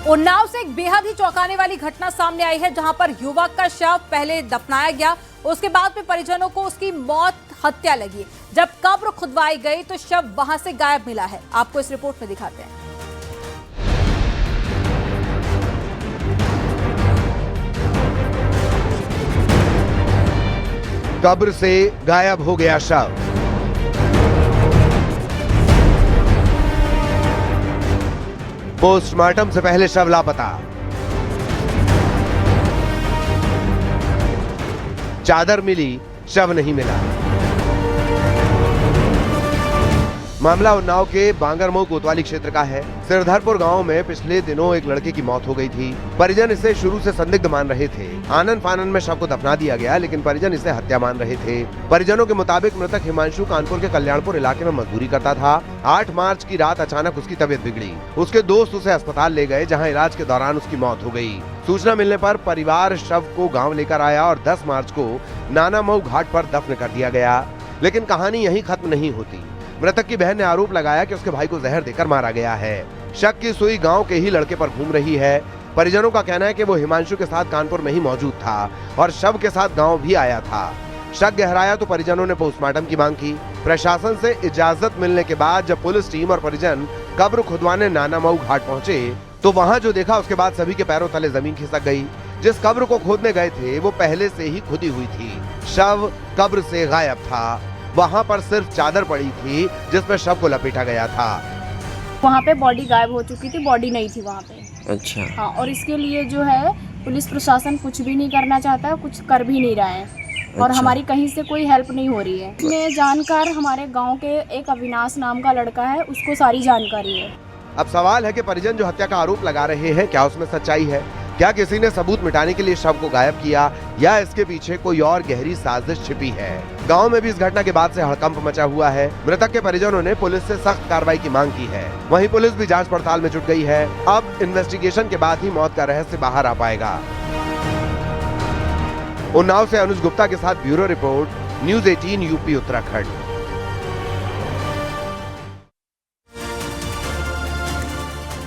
उन्नाव से एक बेहद ही चौंकाने वाली घटना सामने आई है, जहां पर युवक का शव पहले दफनाया गया, उसके बाद में परिजनों को उसकी मौत हत्या लगी। जब कब्र खुदवाई गई तो शव वहां से गायब मिला है। आपको इस रिपोर्ट में दिखाते हैं। कब्र से गायब हो गया शव। पोस्टमार्टम से पहले शव लापता। चादर मिली, शव नहीं मिला। मामला उन्नाव के बांगरमऊ कोतवाली क्षेत्र का है। सिरधरपुर गांव में पिछले दिनों एक लड़के की मौत हो गई थी। परिजन इसे शुरू से संदिग्ध मान रहे थे। आनन फानन में शव को दफना दिया गया, लेकिन परिजन इसे हत्या मान रहे थे। परिजनों के मुताबिक मृतक हिमांशु कानपुर के कल्याणपुर इलाके में मजदूरी करता था। 8 मार्च की रात अचानक उसकी तबीयत बिगड़ी। उसके दोस्त उसे अस्पताल ले गए, जहाँ इलाज के दौरान उसकी मौत हो गयी। सूचना मिलने पर परिवार शव को गाँव लेकर आया और 10 मार्च को नानामऊ घाट पर दफन कर दिया गया। लेकिन कहानी यहीं खत्म नहीं होती। मृतक की बहन ने आरोप लगाया कि उसके भाई को जहर देकर मारा गया है। शक की सुई गांव के ही लड़के पर घूम रही है। परिजनों का कहना है कि वो हिमांशु के साथ कानपुर में ही मौजूद था और शव के साथ गांव भी आया था। शक गहराया तो परिजनों ने पोस्टमार्टम की मांग की। प्रशासन से इजाजत मिलने के बाद जब पुलिस टीम और परिजन कब्र खुदवाने नानामऊ घाट पहुंचे तो वहां जो देखा उसके बाद सभी के पैरों तले जमीन खिसक गई। जिस कब्र को खोदने गए थे वो पहले से ही खुदी हुई थी। शव कब्र से गायब था। वहाँ पर सिर्फ चादर पड़ी थी जिसमें शव को लपेटा गया था। वहाँ पे बॉडी गायब हो चुकी थी, बॉडी नहीं थी वहाँ पे। अच्छा। हाँ, और इसके लिए जो है पुलिस प्रशासन कुछ भी नहीं करना चाहता है, कुछ कर भी नहीं रहा है। और अच्छा। हमारी कहीं से कोई हेल्प नहीं हो रही है। मैं जानकार हमारे गांव के एक अविनाश नाम का लड़का है, उसको सारी जानकारी है। अब सवाल है कि परिजन जो हत्या का आरोप लगा रहे हैं, क्या उसमें सच्चाई है? क्या किसी ने सबूत मिटाने के लिए शव को गायब किया या इसके पीछे कोई और गहरी साजिश छिपी है? गांव में भी इस घटना के बाद से हड़कंप मचा हुआ है। मृतक के परिजनों ने पुलिस से सख्त कार्रवाई की मांग की है। वहीं पुलिस भी जांच पड़ताल में जुट गई है। अब इन्वेस्टिगेशन के बाद ही मौत का रहस्य बाहर आ पाएगा। उन्नाव से अनुज गुप्ता के साथ bureau report, news 18 UP Uttarakhand.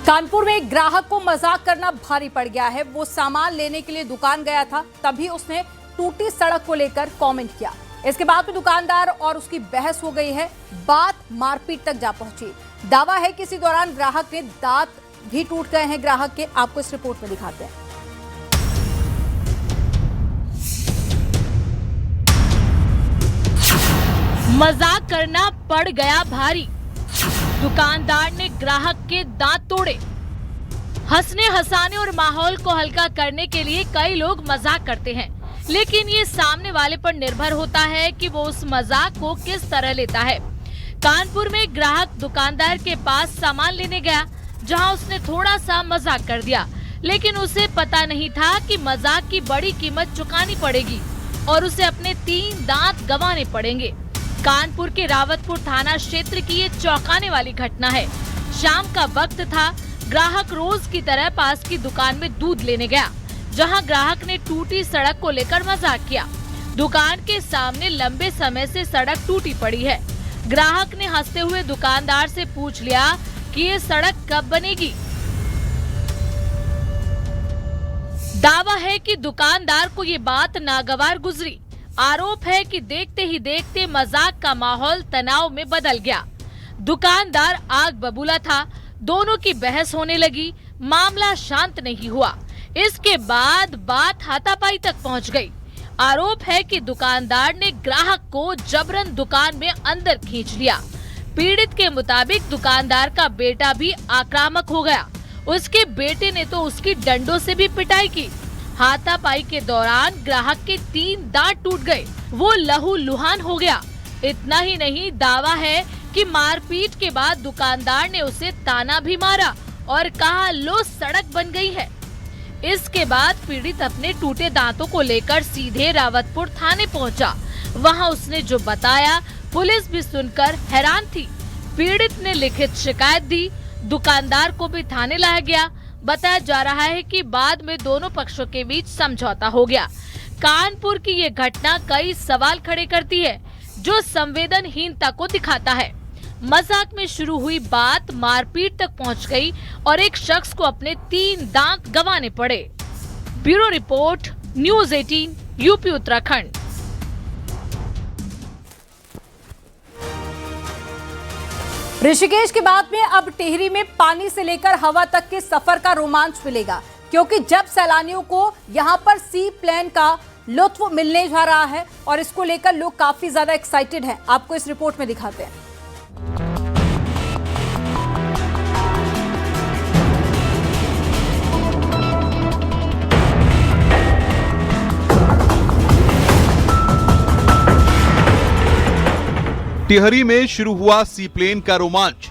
Kanpur में एक ग्राहक को मजाक करना भारी पड़ गया है। वो सामान लेने के लिए दुकान गया था, तभी उसने टूटी सड़क को लेकर कमेंट किया। इसके बाद में दुकानदार और उसकी बहस हो गई है। बात मारपीट तक जा पहुंची। दावा है कि इसी दौरान ग्राहक के दांत भी टूट गए हैं। ग्राहक के, आपको इस रिपोर्ट में दिखाते हैं। मजाक करना पड़ गया भारी। दुकानदार ने ग्राहक के दांत तोड़े। हंसने हंसाने और माहौल को हल्का करने के लिए कई लोग मजाक करते हैं, लेकिन ये सामने वाले पर निर्भर होता है कि वो उस मजाक को किस तरह लेता है। कानपुर में ग्राहक दुकानदार के पास सामान लेने गया, जहां उसने थोड़ा सा मजाक कर दिया, लेकिन उसे पता नहीं था कि मजाक की बड़ी कीमत चुकानी पड़ेगी और उसे अपने 3 दांत गंवाने पड़ेंगे। कानपुर के रावतपुर थाना क्षेत्र की ये चौंकाने वाली घटना है। शाम का वक्त था। ग्राहक रोज की तरह पास की दुकान में दूध लेने गया, जहां ग्राहक ने टूटी सड़क को लेकर मजाक किया। दुकान के सामने लंबे समय से सड़क टूटी पड़ी है। ग्राहक ने हंसते हुए दुकानदार से पूछ लिया कि ये सड़क कब बनेगी। दावा है कि दुकानदार को ये बात नागवार गुजरी। आरोप है कि देखते ही देखते मजाक का माहौल तनाव में बदल गया। दुकानदार आग बबूला था। दोनों की बहस होने लगी। मामला शांत नहीं हुआ। इसके बाद बात हाथापाई तक पहुंच गई। आरोप है कि दुकानदार ने ग्राहक को जबरन दुकान में अंदर खींच लिया। पीड़ित के मुताबिक दुकानदार का बेटा भी आक्रामक हो गया। उसके बेटे ने तो उसकी डंडों से भी पिटाई की। हाथापाई के दौरान ग्राहक के 3 दांत टूट गए। वो लहूलुहान हो गया। इतना ही नहीं, दावा है कि मारपीट के बाद दुकानदार ने उसे ताना भी मारा और कहा, लो सड़क बन गई है। इसके बाद पीड़ित अपने टूटे दांतों को लेकर सीधे रावतपुर थाने पहुंचा। वहां उसने जो बताया, पुलिस भी सुनकर हैरान थी। पीड़ित ने लिखित शिकायत दी। दुकानदार को भी थाने लाया गया। बताया जा रहा है कि बाद में दोनों पक्षों के बीच समझौता हो गया। कानपुर की ये घटना कई सवाल खड़े करती है, जो संवेदनहीनता को दिखाता है। मजाक में शुरू हुई बात मारपीट तक पहुंच गई और एक शख्स को अपने 3 दांत गंवाने पड़े। Bureau report, news 18, UP Uttarakhand. Rishikesh के बाद में अब टिहरी में पानी से लेकर हवा तक के सफर का रोमांच मिलेगा, क्योंकि जब सैलानियों को यहां पर सी प्लेन का लुत्फ मिलने जा रहा है और इसको लेकर लोग काफी ज्यादा एक्साइटेड हैं। आपको इस रिपोर्ट में दिखाते हैं। टिहरी में शुरू हुआ सी प्लेन का रोमांच।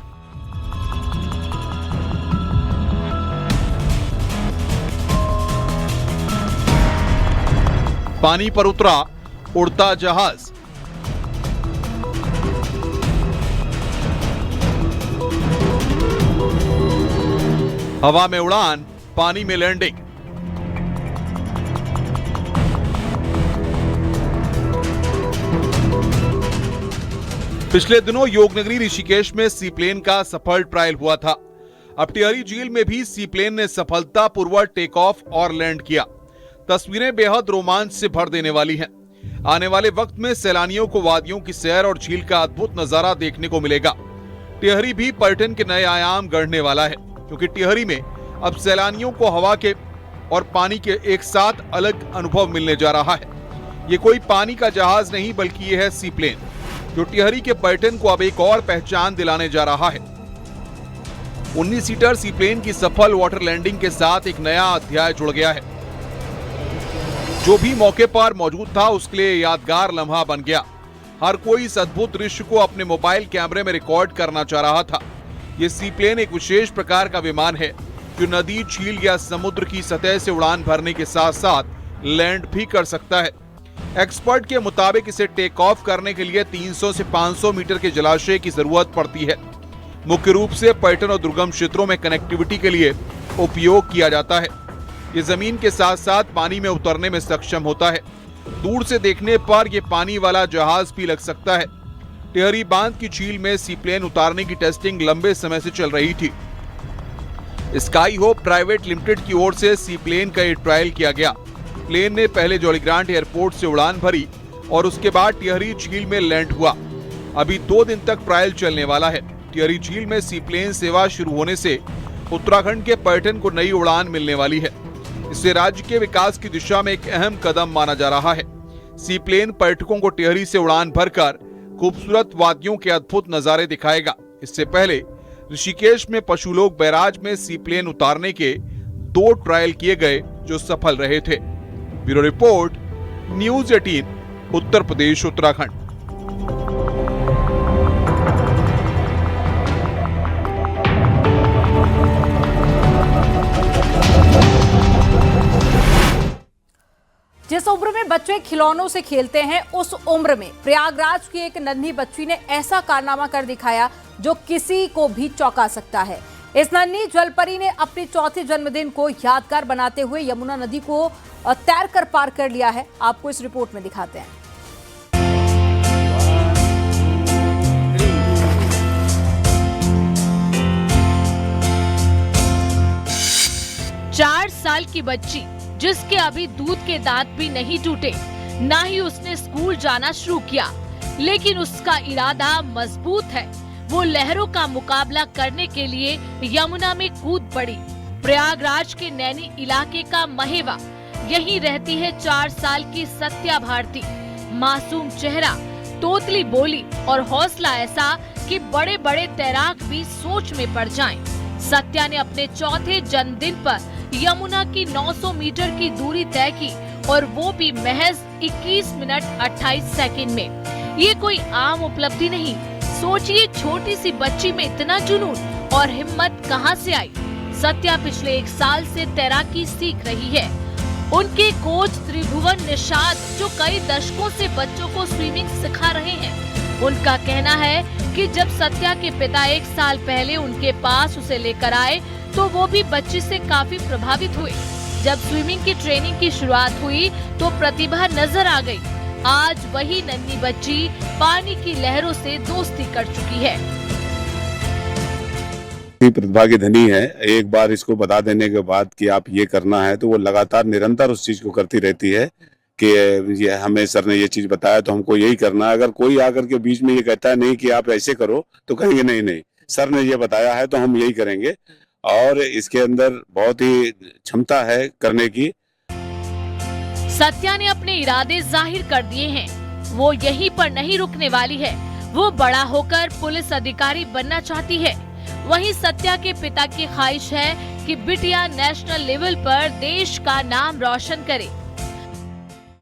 पानी पर उतरा उड़ता जहाज। हवा में उड़ान, पानी में लैंडिंग। पिछले दिनों योगनगरी ऋषिकेश में सी प्लेन का सफल ट्रायल हुआ था। अब टिहरी झील में भी सी प्लेन ने सफलतापूर्वक टेक ऑफ और लैंड किया। तस्वीरें बेहद रोमांच से भर देने वाली हैं। आने वाले वक्त में सैलानियों को वादियों की सैर और झील का अद्भुत नजारा देखने को मिलेगा। टिहरी भी पर्यटन के नए आयाम गढ़ने वाला है, क्योंकि टिहरी में अब सैलानियों को हवा के और पानी के एक साथ अलग अनुभव मिलने जा रहा है। ये कोई पानी का जहाज नहीं, बल्कि ये है सी प्लेन, जो टिहरी के पर्यटन को अब एक और पहचान दिलाने जा रहा है। 19 सीटर सी प्लेन की सफल वाटर लैंडिंग के साथ एक नया अध्याय जुड़ गया है। जो भी मौके पर मौजूद था उसके लिए यादगार लम्हा बन गया। हर कोई इस अद्भुत दृश्य को अपने मोबाइल कैमरे में रिकॉर्ड करना चाह रहा था। ये सी प्लेन एक विशेष प्रकार का विमान है जो नदी, झील या समुद्र की सतह से उड़ान भरने के साथ साथ लैंड भी कर सकता है। एक्सपर्ट के मुताबिक इसे टेक ऑफ करने के लिए 300 से 500 मीटर के जलाशय की जरूरत पड़ती है। मुख्य रूप से पर्यटन और दुर्गम क्षेत्रों में कनेक्टिविटी के लिए उपयोग किया जाता है। ये जमीन के साथ साथ पानी में उतरने में सक्षम होता है। दूर से देखने पर यह पानी वाला जहाज भी लग सकता है। टिहरी बांध की झील में सी प्लेन उतारने की टेस्टिंग लंबे समय से चल रही थी। स्काई होप प्राइवेट लिमिटेड की ओर से सी प्लेन का ये ट्रायल किया गया। प्लेन ने पहले जौलीग्रांट एयरपोर्ट से उड़ान भरी और उसके बाद टिहरी झील में लैंड हुआ। अभी 2 दिन तक ट्रायल चलने वाला है। टिहरी झील में सी प्लेन सेवा शुरू होने से उत्तराखंड के पर्यटन को नई उड़ान मिलने वाली है। इससे राज्य के विकास की दिशा में एक अहम कदम माना जा रहा है। सी प्लेन पर्यटकों को टिहरी से उड़ान भरकर खूबसूरत वादियों के अद्भुत नजारे दिखाएगा। इससे पहले ऋषिकेश में पशुलोक बैराज में सी प्लेन उतारने के 2 ट्रायल किए गए जो सफल रहे थे। Bureau report, news 18, Uttar Pradesh, Uttarakhand. जिस उम्र में बच्चे खिलौनों से खेलते हैं, उस उम्र में प्रयागराज की एक नन्ही बच्ची ने ऐसा कारनामा कर दिखाया जो किसी को भी चौंका सकता है। इस नन्ही जलपरी ने अपने चौथे जन्मदिन को यादगार बनाते हुए यमुना नदी को तैरकर पार कर लिया है। आपको इस रिपोर्ट में दिखाते हैं। 4 साल की बच्ची जिसके अभी दूध के दांत भी नहीं टूटे, ना ही उसने स्कूल जाना शुरू किया, लेकिन उसका इरादा मजबूत है। वो लहरों का मुकाबला करने के लिए यमुना में कूद पड़ी। प्रयागराज के नैनी इलाके का महेवा, यहीं रहती है 4 साल की सत्या भारती। मासूम चेहरा, तोतली बोली और हौसला ऐसा कि बड़े बड़े तैराक भी सोच में पड़ जाएं। सत्या ने अपने चौथे जन्मदिन पर यमुना की 900 मीटर की दूरी तय की, और वो भी महज 21 मिनट 28 सेकंड में। ये कोई आम उपलब्धि नहीं। सोचिए, छोटी सी बच्ची में इतना जुनून और हिम्मत कहां से आई। सत्या पिछले 1 साल से तैराकी सीख रही है। उनके कोच त्रिभुवन निषाद, जो कई दशकों से बच्चों को स्विमिंग सिखा रहे हैं, उनका कहना है कि जब सत्या के पिता 1 साल पहले उनके पास उसे लेकर आए तो वो भी बच्ची से काफी प्रभावित हुए। जब स्विमिंग की ट्रेनिंग की शुरुआत हुई तो प्रतिभा नजर आ गई। आज वही नन्ही बच्ची पानी की लहरों से दोस्ती कर चुकी है। प्रतिभा की धनी है। एक बार इसको बता देने के बाद कि आप ये करना है तो वो लगातार निरंतर उस चीज को करती रहती है कि ये हमें सर ने ये चीज बताया तो हमको यही करना है। अगर कोई आकर के बीच में ये कहता है नहीं कि आप ऐसे करो तो कहेंगे नहीं नहीं सर ने ये बताया है तो हम यही करेंगे। और इसके अंदर बहुत ही क्षमता है करने की। सत्या ने अपने इरादे जाहिर कर दिए हैं। वो यहीं पर नहीं रुकने वाली है। वो बड़ा होकर पुलिस अधिकारी बनना चाहती है। वहीं सत्या के पिता की ख्वाहिश है कि बिटिया नेशनल लेवल पर देश का नाम रोशन करे।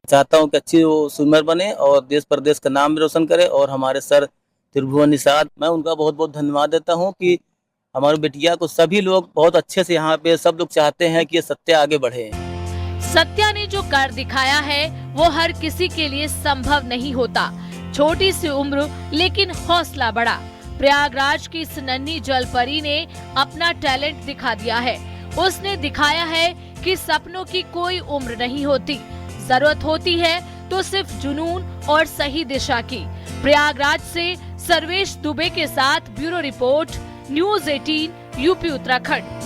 चाहता हूं कि अच्छी वो स्विमर बने और देश प्रदेश का नाम भी रोशन करे। और हमारे सर त्रिभुवन निषाद, मैं उनका बहुत बहुत धन्यवाद देता हूं कि हमारी बिटिया को सभी लोग बहुत अच्छे से यहाँ पे सब लोग चाहते हैं कि ये सत्या आगे बढ़े। सत्या ने जो कर दिखाया है वो हर किसी के लिए संभव नहीं होता। छोटी सी उम्र लेकिन हौसला बड़ा। प्रयागराज की इस नन्ही जलपरी ने अपना टैलेंट दिखा दिया है। उसने दिखाया है कि सपनों की कोई उम्र नहीं होती। जरूरत होती है तो सिर्फ जुनून और सही दिशा की। प्रयागराज से सर्वेश दुबे के साथ bureau report, news 18 UP Uttarakhand.